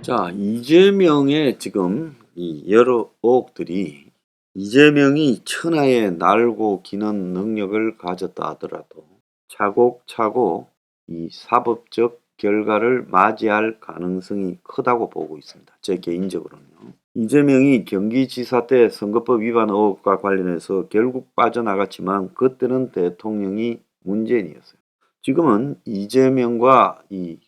자, 이재명의 지금 이 여러 의혹들이 이재명이 천하에 날고 기는 능력을 가졌다 하더라도 차곡차곡 이 사법적 결과를 맞이할 가능성이 크다고 보고 있습니다. 제 개인적으로는요. 이재명이 경기지사 때 선거법 위반 의혹과 관련해서 결국 빠져나갔지만 그때는 대통령이 문재인이었어요. 지금은 이재명과 이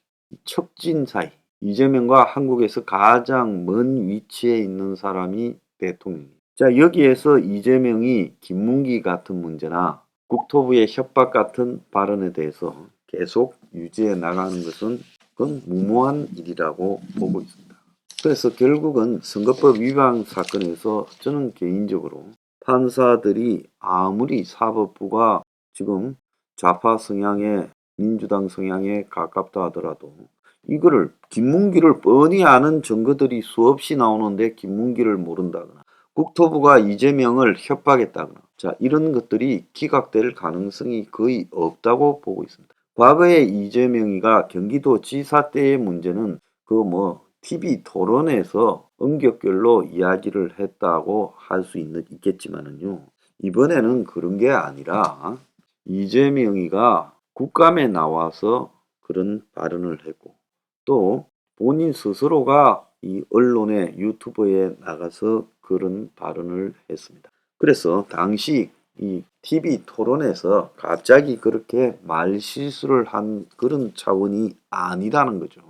척진 사이, 이재명과 한국에서 가장 먼 위치에 있는 사람이 대통령이에요. 자, 여기에서 이재명이 김문기 같은 문제나 국토부의 협박 같은 발언에 대해서 계속 유지해 나가는 것은 그건 무모한 일이라고 보고 있습니다. 그래서 결국은 선거법 위반 사건에서 저는 개인적으로 판사들이 아무리 사법부가 지금 좌파 성향의 민주당 성향에 가깝다 하더라도 이거를 김문기를 뻔히 아는 증거들이 수없이 나오는데 김문기를 모른다거나 국토부가 이재명을 협박했다거나 자 이런 것들이 기각될 가능성이 거의 없다고 보고 있습니다. 과거에 이재명이가 경기도지사 때의 문제는 TV 토론에서 언격결로 이야기를 했다고 할 수 있겠지만은요. 이번에는 그런 게 아니라 이재명이가 국감에 나와서 그런 발언을 했고 또 본인 스스로가 이 언론에 유튜브에 나가서 그런 발언을 했습니다. 그래서 당시 이 TV 토론에서 갑자기 그렇게 말실수를 한 그런 차원이 아니라는 거죠.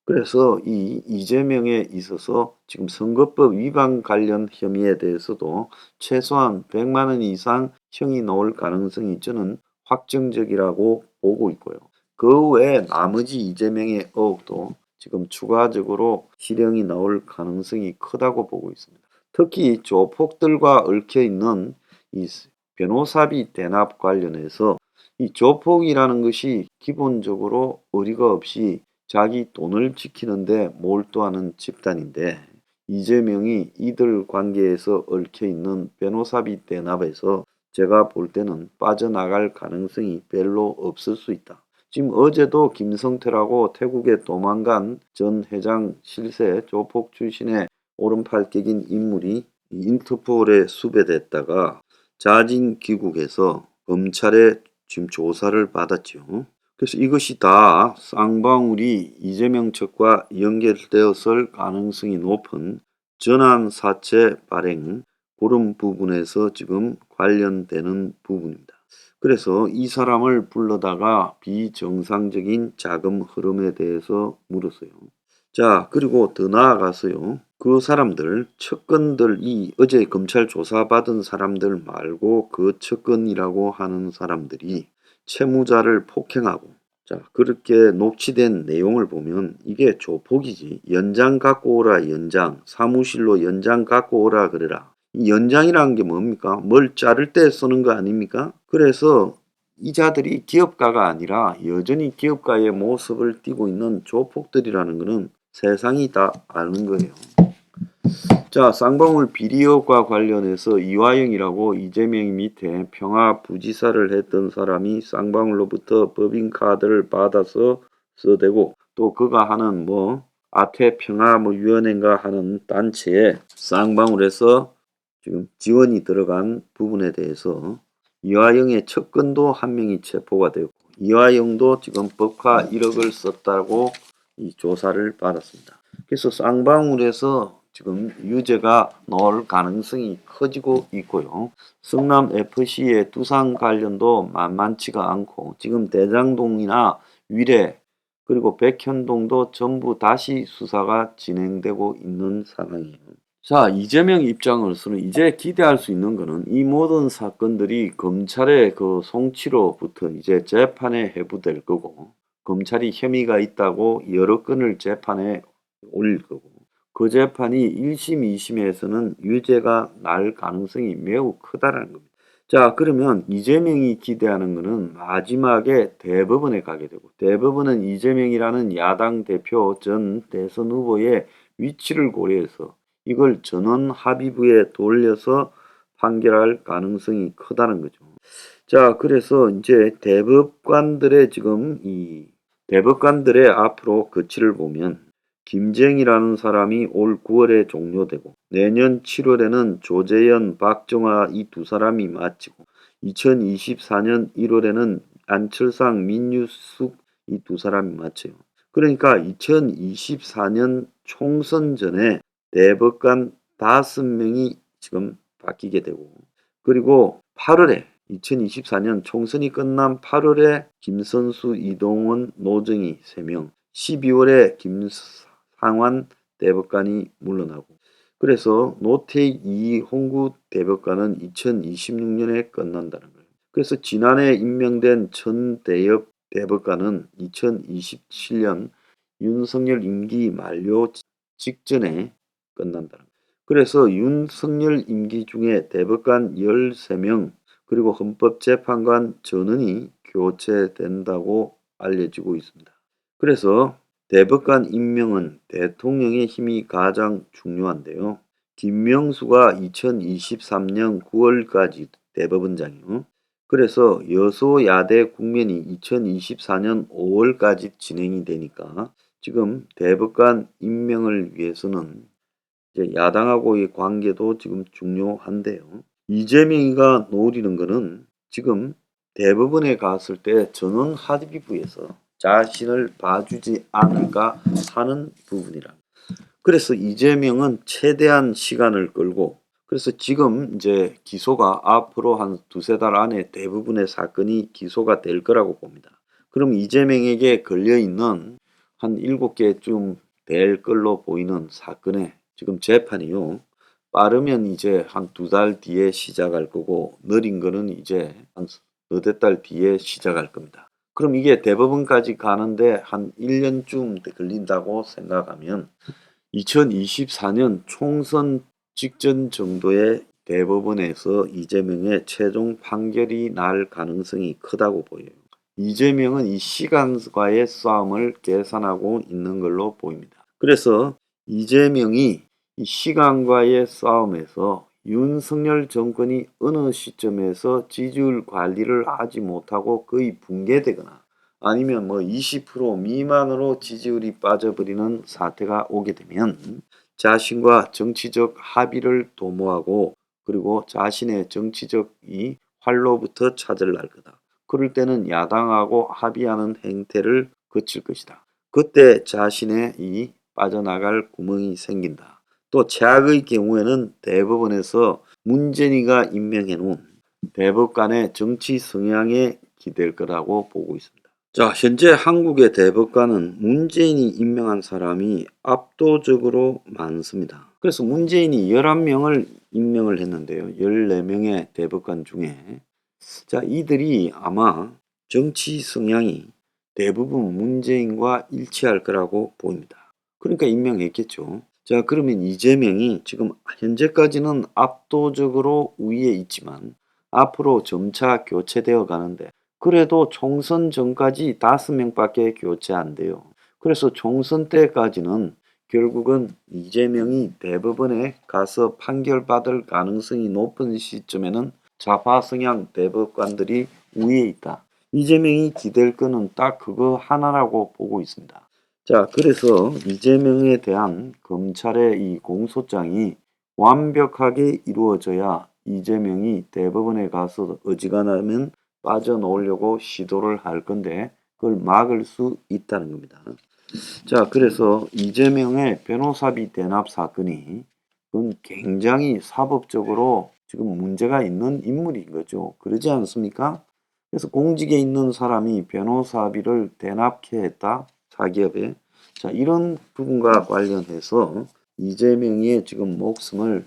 그래서 이 이재명에 있어서 지금 선거법 위반 관련 혐의에 대해서도 최소한 100만 원 이상 형이 나올 가능성이 저는 확정적이라고 보고 있고요. 그 외에 나머지 이재명의 의혹도 지금 추가적으로 실형이 나올 가능성이 크다고 보고 있습니다. 특히 조폭들과 얽혀 있는 이 변호사비 대납 관련해서 이 조폭이라는 것이 기본적으로 어리가 없이 자기 돈을 지키는데 몰두하는 집단인데 이재명이 이들 관계에서 얽혀 있는 변호사비 대납에서 제가 볼 때는 빠져나갈 가능성이 별로 없을 수 있다. 지금 어제도 김성태라고 태국에 도망간 전 회장 실세 조폭 출신의 오른팔 격인 인물이 인터폴에 수배됐다가 자진 귀국해서 검찰에 지금 조사를 받았죠. 그래서 이것이 다 쌍방울이 이재명 측과 연결되었을 가능성이 높은 전환 사채 발행 그런 부분에서 지금 관련되는 부분입니다. 그래서 이 사람을 불러다가 비정상적인 자금 흐름에 대해서 물었어요. 자, 그리고 더 나아가서요. 그 사람들, 측근들이 어제 검찰 조사받은 사람들 말고 그 측근이라고 하는 사람들이 채무자를 폭행하고 자, 그렇게 녹취된 내용을 보면 이게 조폭이지. 연장 갖고 오라, 연장. 사무실로 연장 갖고 오라 그래라. 이 연장이라는 게 뭡니까? 뭘 자를 때 쓰는 거 아닙니까? 그래서 이자들이 기업가가 아니라 여전히 기업가의 모습을 띠고 있는 조폭들이라는 것은 세상이 다 아는 거예요. 자, 쌍방울 비리 의혹과 관련해서 이화영이라고 이재명 밑에 평화부지사를 했던 사람이 쌍방울로부터 법인카드를 받아서 써대고 또 그가 하는 아태평화위원회인가 하는 단체에 쌍방울에서 지금 지원이 들어간 부분에 대해서 이화영의 측근도 한 명이 체포가 되고 이화영도 지금 법카 1억을 썼다고 이 조사를 받았습니다. 그래서 쌍방울에서 지금 유죄가 나올 가능성이 커지고 있고요. 성남FC의 두산 관련도 만만치가 않고 지금 대장동이나 위례 그리고 백현동도 전부 다시 수사가 진행되고 있는 상황이에요. 자, 이재명 입장으로서는 이제 기대할 수 있는 것은 이 모든 사건들이 검찰의 그 송치로부터 이제 재판에 회부될 거고 검찰이 혐의가 있다고 여러 건을 재판에 올릴 거고 그 재판이 1심, 2심에서는 유죄가 날 가능성이 매우 크다는 겁니다. 자, 그러면 이재명이 기대하는 것은 마지막에 대법원에 가게 되고 대법원은 이재명이라는 야당 대표 전 대선 후보의 위치를 고려해서 이걸 전원 합의부에 돌려서 판결할 가능성이 크다는 거죠. 자, 그래서 이제 대법관들의 지금 이 대법관들의 앞으로 거취를 보면 김쟁이라는 사람이 올 9월에 종료되고 내년 7월에는 조재현, 박정화 이 두 사람이 마치고 2024년 1월에는 안철상, 민유숙 이 두 사람이 마쳐요. 그러니까 2024년 총선 전에 대법관 5명이 지금 바뀌게 되고 그리고 8월에 2024년 총선이 끝난 8월에 김선수, 이동원, 노정희 3명, 12월에 김상환 대법관이 물러나고 그래서 노태익, 이홍구 대법관은 2026년에 끝난다는 거예요. 그래서 지난해 임명된 천대엽 대법관은 2027년 윤석열 임기 만료 직전에 끝난다는 거예요. 그래서 윤석열 임기 중에 대법관 13명 그리고 헌법재판관 전원이 교체된다고 알려지고 있습니다. 그래서 대법관 임명은 대통령의 힘이 가장 중요한데요. 김명수가 2023년 9월까지 대법원장이요. 그래서 여소야대 국면이 2024년 5월까지 진행이 되니까 지금 대법관 임명을 위해서는 이제 야당하고의 관계도 지금 중요한데요. 이재명이가 노리는 거는 지금 대법원에 갔을 때 전원 합의부에서 자신을 봐주지 않을까 하는 부분이라. 그래서 이재명은 최대한 시간을 끌고 그래서 지금 이제 기소가 앞으로 한 두세 달 안에 대부분의 사건이 기소가 될 거라고 봅니다. 그럼 이재명에게 걸려있는 한 7개쯤 될 걸로 보이는 사건에 지금 재판이요. 빠르면 이제 한 2달 뒤에 시작할 거고 느린 거는 이제 한 너댓 달 뒤에 시작할 겁니다. 그럼 이게 대법원까지 가는데 한 1년쯤 걸린다고 생각하면 2024년 총선 직전 정도에 대법원에서 이재명의 최종 판결이 날 가능성이 크다고 보여요. 이재명은 이 시간과의 싸움을 계산하고 있는 걸로 보입니다. 그래서 이재명이 이 시간과의 싸움에서 윤석열 정권이 어느 시점에서 지지율 관리를 하지 못하고 거의 붕괴되거나 아니면 뭐 20% 미만으로 지지율이 빠져버리는 사태가 오게 되면 자신과 정치적 합의를 도모하고 그리고 자신의 정치적 이 활로부터 차질날 거다. 그럴 때는 야당하고 합의하는 행태를 거칠 것이다. 그때 자신의 이 빠져나갈 구멍이 생긴다. 또 최악의 경우에는 대법원에서 문재인이가 임명해 놓은 대법관의 정치 성향에 기댈 거라고 보고 있습니다. 자, 현재 한국의 대법관은 문재인이 임명한 사람이 압도적으로 많습니다. 그래서 문재인이 11명을 임명을 했는데요. 14명의 대법관 중에 자, 이들이 아마 정치 성향이 대부분 문재인과 일치할 거라고 보입니다. 그러니까 임명했겠죠. 자, 그러면 이재명이 지금 현재까지는 압도적으로 우위에 있지만 앞으로 점차 교체되어 가는데 그래도 총선 전까지 5명밖에 교체 안 돼요. 그래서 총선 때까지는 결국은 이재명이 대법원에 가서 판결받을 가능성이 높은 시점에는 좌파 성향 대법관들이 우위에 있다. 이재명이 기댈 거는 딱 그거 하나라고 보고 있습니다. 자, 그래서 이재명에 대한 검찰의 이 공소장이 완벽하게 이루어져야 이재명이 대법원에 가서 어지간하면 빠져나오려고 시도를 할 건데 그걸 막을 수 있다는 겁니다. 자, 그래서 이재명의 변호사비 대납 사건이 그건 굉장히 사법적으로 지금 문제가 있는 인물인 거죠. 그러지 않습니까? 그래서 공직에 있는 사람이 변호사비를 대납해 했다. 사기업에. 자, 이런 부분과 관련해서 이재명의 지금 목숨을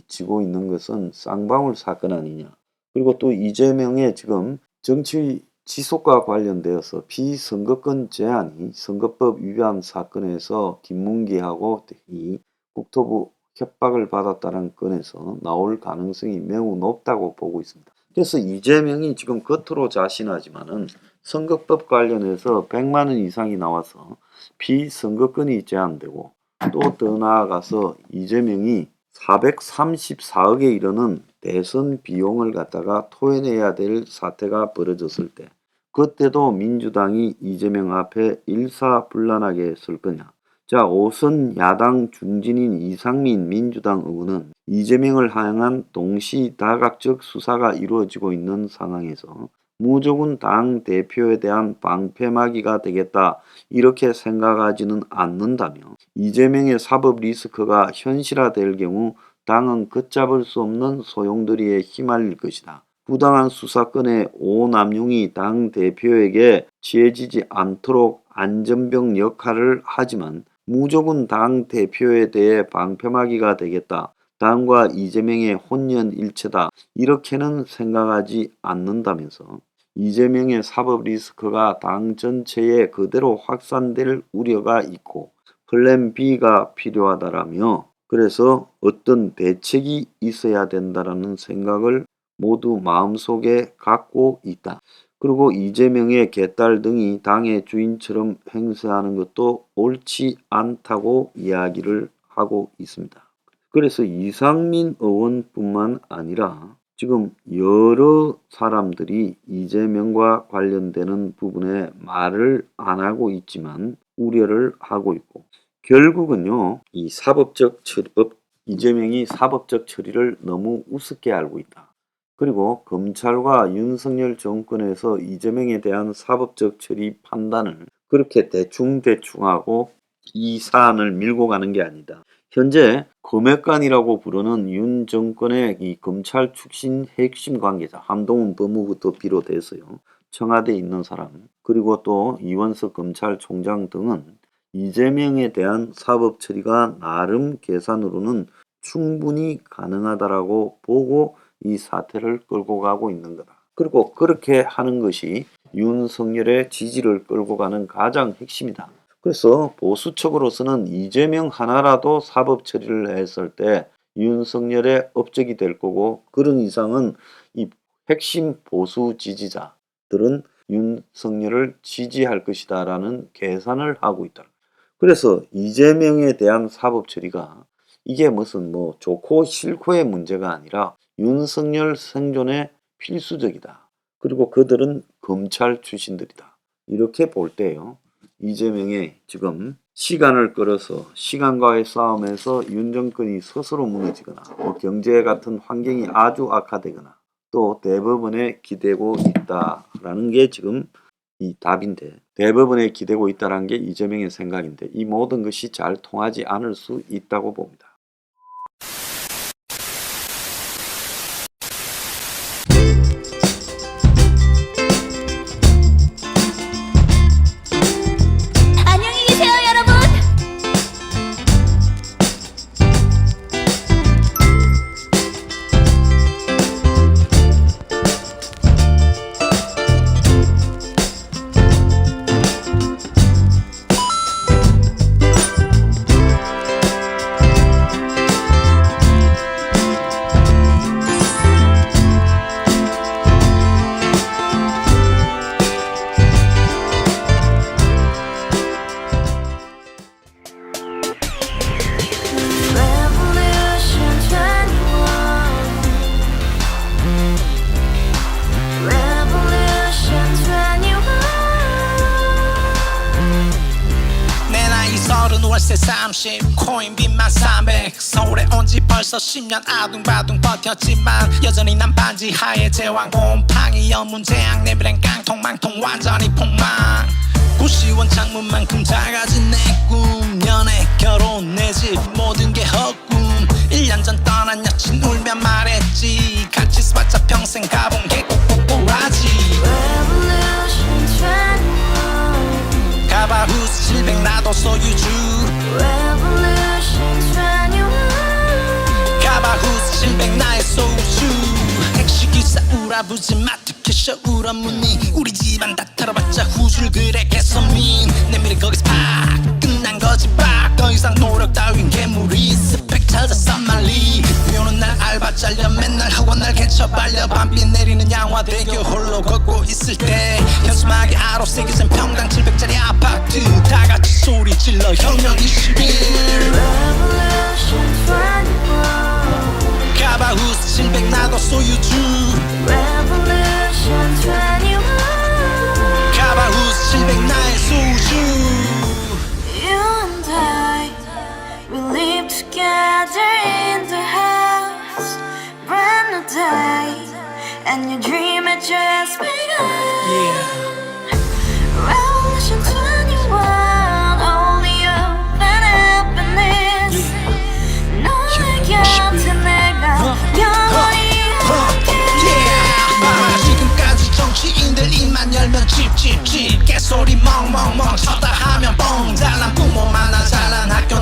지고 있는 것은 쌍방울 사건 아니냐. 그리고 또 이재명의 지금 정치 지속과 관련되어서 피선거권 제한이 선거법 위반 사건에서 김문기하고 이 국토부 협박을 받았다는 건에서 나올 가능성이 매우 높다고 보고 있습니다. 그래서 이재명이 지금 겉으로 자신하지만은 선거법 관련해서 100만 원 이상이 나와서 피선거권이 제한되고 또 더 나아가서 이재명이 434억에 이르는 대선 비용을 갖다가 토해내야 될 사태가 벌어졌을 때 그때도 민주당이 이재명 앞에 일사불란하게 설 거냐. 자, 5선 야당 중진인 이상민 민주당 의원은 이재명을 향한 동시다각적 수사가 이루어지고 있는 상황에서 무조건 당 대표에 대한 방패막이가 되겠다 이렇게 생각하지는 않는다며 이재명의 사법 리스크가 현실화될 경우 당은 걷잡을 수 없는 소용돌이에 휘말릴 것이다. 부당한 수사권의 오남용이 당 대표에게 취해지지 않도록 안전병 역할을 하지만 무조건 당 대표에 대해 방패막이가 되겠다. 당과 이재명의 혼연일체다. 이렇게는 생각하지 않는다면서 이재명의 사법 리스크가 당 전체에 그대로 확산될 우려가 있고 플랜 B가 필요하다라며 그래서 어떤 대책이 있어야 된다라는 생각을 모두 마음속에 갖고 있다. 그리고 이재명의 개딸 등이 당의 주인처럼 행세하는 것도 옳지 않다고 이야기를 하고 있습니다. 그래서 이상민 의원뿐만 아니라 지금 여러 사람들이 이재명과 관련되는 부분에 말을 안 하고 있지만 우려를 하고 있고 결국은요, 이 이재명이 사법적 처리를 너무 우습게 알고 있다. 그리고 검찰과 윤석열 정권에서 이재명에 대한 사법적 처리 판단을 그렇게 대충하고 이 사안을 밀고 가는 게 아니다. 현재 검핵관이라고 부르는 윤 정권의 이 검찰 출신 핵심 관계자 한동훈 법무부터 비롯해서요. 청와대에 있는 사람 그리고 또 이원석 검찰총장 등은 이재명에 대한 사법 처리가 나름 계산으로는 충분히 가능하다라고 보고 이 사태를 끌고 가고 있는 거다. 그리고 그렇게 하는 것이 윤석열의 지지를 끌고 가는 가장 핵심이다. 그래서 보수 측으로서는 이재명 하나라도 사법 처리를 했을 때 윤석열의 업적이 될 거고 그런 이상은 이 핵심 보수 지지자들은 윤석열을 지지할 것이다 라는 계산을 하고 있다. 그래서 이재명에 대한 사법 처리가 이게 무슨 좋고 싫고의 문제가 아니라 윤석열 생존에 필수적이다. 그리고 그들은 검찰 출신들이다. 이렇게 볼 때요. 이재명이 지금 시간을 끌어서 시간과의 싸움에서 윤 정권이 스스로 무너지거나 경제 같은 환경이 아주 악화되거나 또 대법원에 기대고 있다라는 게 지금 이 답인데 대법원에 기대고 있다는 게 이재명의 생각인데 이 모든 것이 잘 통하지 않을 수 있다고 봅니다. 월세 30 코인빚만 300 서울에 온지 벌써 10년 아둥바둥 버텼지만 여전히 난 반지 하에 제왕 곰팡이 연문제약 내비랭 깡통 망통 완전히 폭망 90원 창문만큼 작아진 내 꿈 연애 결혼 내 집 모든 게 헛꿈 1년 전 떠난 여친 울며 말했지 같이 써봤자 평생 가본 게 꼭꼭꼭하지 가바후스 700 나도 소유주 가바후스 700 나의 소유주 택시기사 우라부지 마트캐셔 우라무늬 우리 집안 다 털어봤자 후줄 그래 개선민 내 미래 거기서 팍 끝난 거지 팍 더 이상 노력 따윈 괴물이 스펙 찾아 싼말리 비오는 날 알바 잘려 맨날 학원 날 개쳐 발려 밤비 내리는 양화대교 홀로 걷고 있을 때 현수막에 아로 새겨진 평당 700짜리 아파트 다같이 소리 질러 혁명 21 가바후스 700 나도 소유주 가바후스 700 나의 소유주 a day, and your dream had just begun. Revolution 21, only open happiness. 너의 곁에 내가 영원히 지금까지 정치인들 입만 열면 찝찝찝 개소리 멍멍멍 쳤다 하면 뻥 잘난 부모 만나 잘난 학교